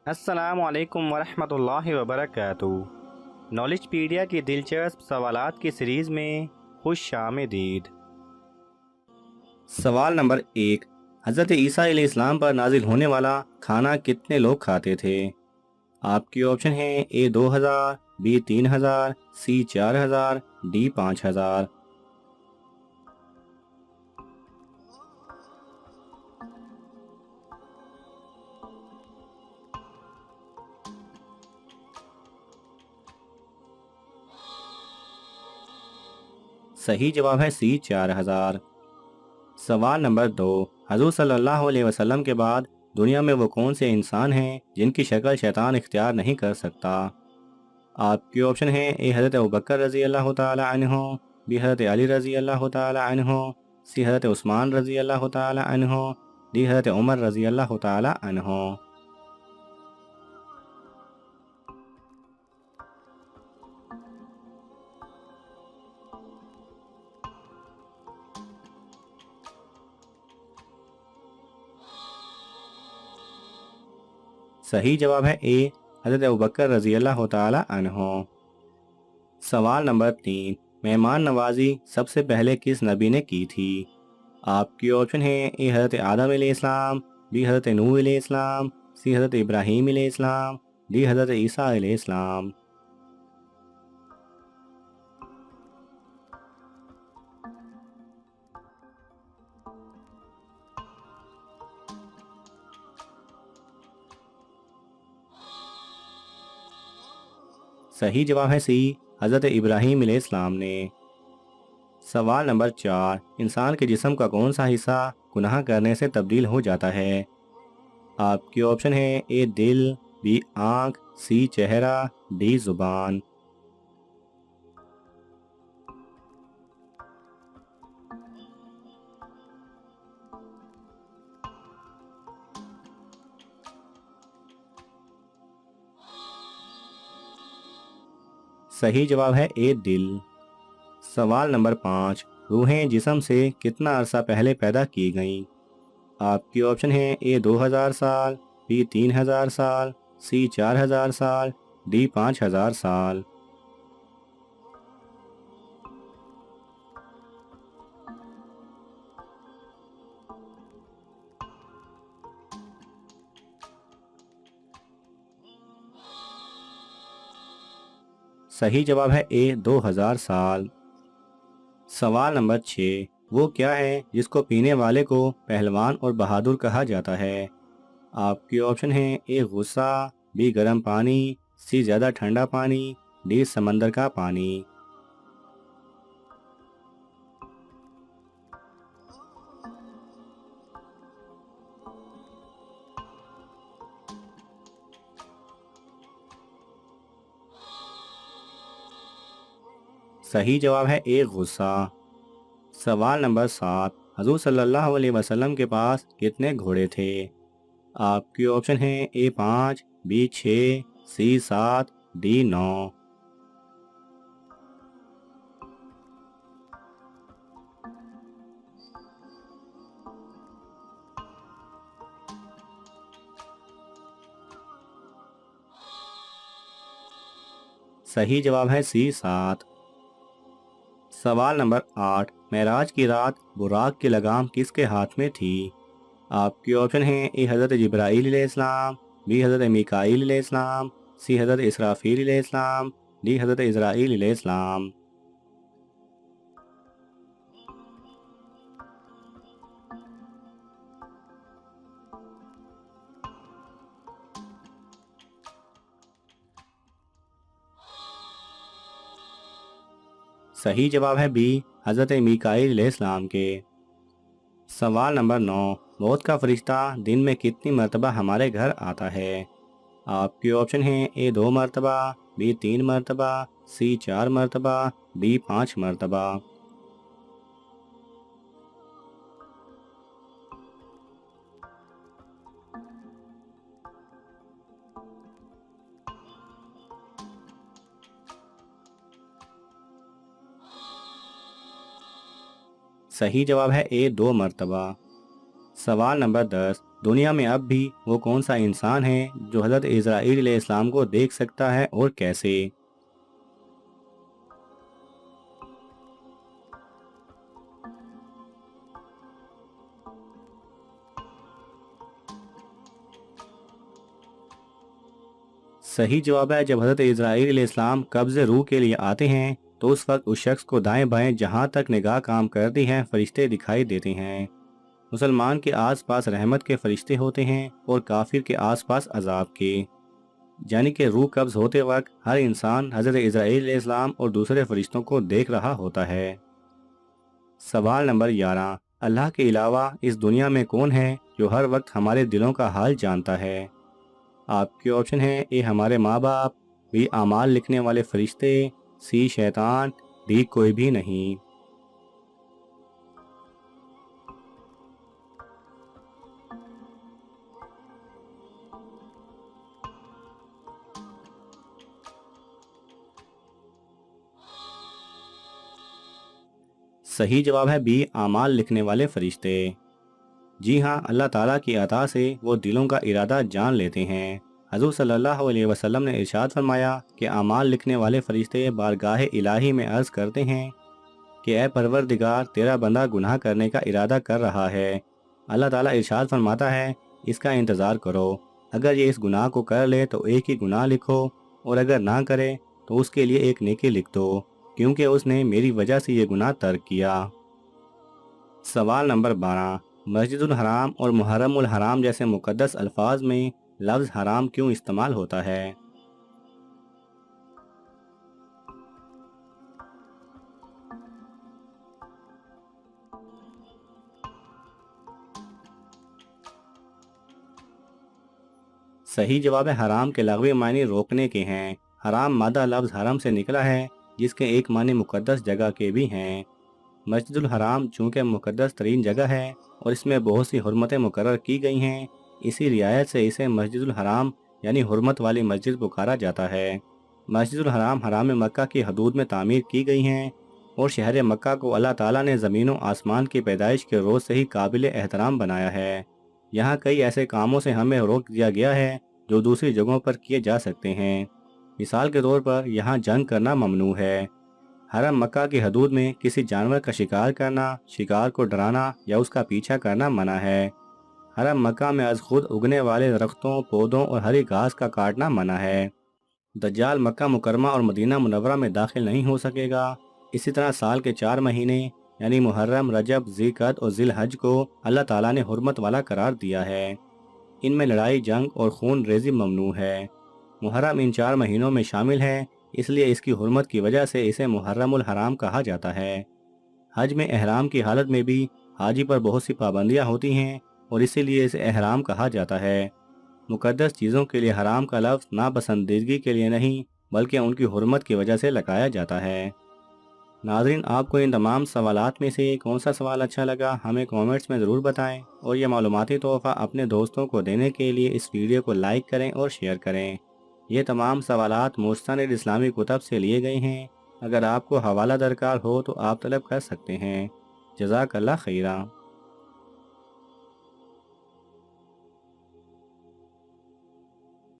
السلام علیکم ورحمۃ اللہ وبرکاتہ۔ نالج پیڈیا کی دلچسپ سوالات کی سیریز میں خوش آمدید۔ سوال نمبر 1، حضرت عیسیٰ علیہ السلام پر نازل ہونے والا کھانا کتنے لوگ کھاتے تھے؟ آپ کی آپشن ہیں A 2000، B 3000، C 4000، D 5000۔ صحیح جواب ہے C 4000۔ سوال نمبر 2، حضور صلی اللہ علیہ وسلم کے بعد دنیا میں وہ کون سے انسان ہیں جن کی شکل شیطان اختیار نہیں کر سکتا؟ آپ کی آپشن ہیں A حضرت ابوبکر رضی اللہ تعالی عنہ، B حضرت علی رضی اللہ تعالی عنہ، C حضرت عثمان رضی اللہ تعالی عنہ، D حضرت عمر رضی اللہ تعالی عنہ۔ صحیح جواب ہے A حضرت ابوبکر رضی اللہ تعالی عنہ۔ سوال نمبر 3، مہمان نوازی سب سے پہلے کس نبی نے کی تھی؟ آپ کی آپشن ہے A حضرت آدم علیہ السلام، B حضرت نوح علیہ السلام، C حضرت ابراہیم علیہ السلام، D حضرت عیسیٰ علیہ السلام۔ صحیح جواب ہے C حضرت ابراہیم علیہ السلام نے۔ سوال نمبر 4، انسان کے جسم کا کون سا حصہ گناہ کرنے سے تبدیل ہو جاتا ہے؟ آپ کی آپشن ہے A دل، B آنکھ، C چہرہ، D زبان۔ صحیح جواب ہے A دل۔ سوال نمبر 5، روحیں جسم سے کتنا عرصہ پہلے پیدا کی گئیں؟ آپ کی آپشن ہے A 2000 سال، B 3000 سال، C 4000 سال، D 5000 سال۔ صحیح جواب ہے A 2000 سال۔ سوال نمبر 6، وہ کیا ہے جس کو پینے والے کو پہلوان اور بہادر کہا جاتا ہے؟ آپ کی آپشن ہے A غصہ، B گرم پانی، C زیادہ ٹھنڈا پانی، D سمندر کا پانی۔ صحیح جواب ہے A غصہ۔ سوال نمبر 7، حضور صلی اللہ علیہ وسلم کے پاس کتنے گھوڑے تھے؟ آپ کی آپشن ہے A 5، B 6، C 7، D 9۔ صحیح جواب ہے C 7۔ سوال نمبر 8، معراج کی رات براق کی لگام کس کے ہاتھ میں تھی؟ آپ کی آپشن ہیں A حضرت جبرائیل علیہ السلام، B حضرت میکائیل علیہ السلام، C حضرت اسرافیل علیہ السلام، D حضرت اسرائیل علیہ السلام۔ صحیح جواب ہے B حضرت میکائیل علیہ السلام کے۔ سوال نمبر 9، موت کا فرشتہ دن میں کتنی مرتبہ ہمارے گھر آتا ہے؟ آپ کی آپشن ہیں A 2 مرتبہ، B 3 مرتبہ، C 4 مرتبہ، D 5 مرتبہ۔ صحیح جواب ہے A 2 مرتبہ۔ سوال نمبر 10، دنیا میں اب بھی وہ کون سا انسان ہے جو حضرت اسرائیل علیہ السلام کو دیکھ سکتا ہے اور کیسے؟ صحیح جواب ہے جب حضرت اسرائیل علیہ السلام قبض روح کے لیے آتے ہیں تو اس وقت اس شخص کو دائیں بائیں جہاں تک نگاہ کام کرتی ہے فرشتے دکھائی دیتے ہیں۔ مسلمان کے آس پاس رحمت کے فرشتے ہوتے ہیں اور کافر کے آس پاس عذاب کے، یعنی کہ روح قبض ہوتے وقت ہر انسان حضرت اسرائیل علیہ السلام اور دوسرے فرشتوں کو دیکھ رہا ہوتا ہے۔ سوال نمبر 11، اللہ کے علاوہ اس دنیا میں کون ہے جو ہر وقت ہمارے دلوں کا حال جانتا ہے؟ آپ کے آپشن ہیں: اے ہمارے ماں باپ، بی اعمال لکھنے والے فرشتے، سی شیطان، ڈی کوئی بھی نہیں۔ صحیح جواب ہے بی اعمال لکھنے والے فرشتے۔ جی ہاں، اللہ تعالیٰ کی عطا سے وہ دلوں کا ارادہ جان لیتے ہیں۔ حضور صلی اللہ علیہ وسلم نے ارشاد فرمایا کہ اعمال لکھنے والے فرشتے بارگاہ الہی میں عرض کرتے ہیں کہ اے پروردگار، تیرا بندہ گناہ کرنے کا ارادہ کر رہا ہے۔ اللہ تعالیٰ ارشاد فرماتا ہے اس کا انتظار کرو، اگر یہ اس گناہ کو کر لے تو ایک ہی گناہ لکھو، اور اگر نہ کرے تو اس کے لیے ایک نیکی لکھ دو، کیونکہ اس نے میری وجہ سے یہ گناہ ترک کیا۔ سوال نمبر 12، مسجد الحرام اور محرم الحرام جیسے مقدس الفاظ میں لفظ حرام کیوں استعمال ہوتا ہے؟ صحیح جواب ہے حرام کے لغوی معنی روکنے کے ہیں۔ حرام مادہ لفظ حرم سے نکلا ہے جس کے ایک معنی مقدس جگہ کے بھی ہیں۔ مسجد الحرام چونکہ مقدس ترین جگہ ہے اور اس میں بہت سی حرمتیں مقرر کی گئی ہیں، اسی رعایت سے اسے مسجد الحرام یعنی حرمت والی مسجد پکارا جاتا ہے۔ مسجد الحرام حرام مکہ کی حدود میں تعمیر کی گئی ہیں اور شہر مکہ کو اللہ تعالیٰ نے زمین و آسمان کی پیدائش کے روز سے ہی قابل احترام بنایا ہے۔ یہاں کئی ایسے کاموں سے ہمیں روک دیا گیا ہے جو دوسری جگہوں پر کیے جا سکتے ہیں۔ مثال کے طور پر یہاں جنگ کرنا ممنوع ہے۔ حرم مکہ کی حدود میں کسی جانور کا شکار کرنا، شکار کو ڈرانا یا اس کا پیچھا کرنا منع ہے۔ حرم مکہ میں از خود اگنے والے درختوں، پودوں اور ہری گھاس کا کاٹنا منع ہے۔ دجال مکہ مکرمہ اور مدینہ منورہ میں داخل نہیں ہو سکے گا۔ اسی طرح سال کے 4 مہینے یعنی محرم، رجب، ذی القعدہ اور ذی الحج کو اللہ تعالیٰ نے حرمت والا قرار دیا ہے۔ ان میں لڑائی، جنگ اور خون ریزی ممنوع ہے۔ محرم ان 4 مہینوں میں شامل ہے، اس لیے اس کی حرمت کی وجہ سے اسے محرم الحرام کہا جاتا ہے۔ حج میں احرام کی حالت میں بھی حاجی پر بہت سی پابندیاں ہوتی ہیں اور اسی لیے اسے احرام کہا جاتا ہے۔ مقدس چیزوں کے لیے حرام کا لفظ ناپسندیدگی کے لیے نہیں بلکہ ان کی حرمت کی وجہ سے لگایا جاتا ہے۔ ناظرین، آپ کو ان تمام سوالات میں سے کون سا سوال اچھا لگا ہمیں کامنٹس میں ضرور بتائیں، اور یہ معلوماتی تحفہ اپنے دوستوں کو دینے کے لیے اس ویڈیو کو لائک کریں اور شیئر کریں۔ یہ تمام سوالات مستند اسلامی کتب سے لیے گئے ہیں۔ اگر آپ کو حوالہ درکار ہو تو آپ طلب کر سکتے ہیں۔ جزاک اللہ خیرہ۔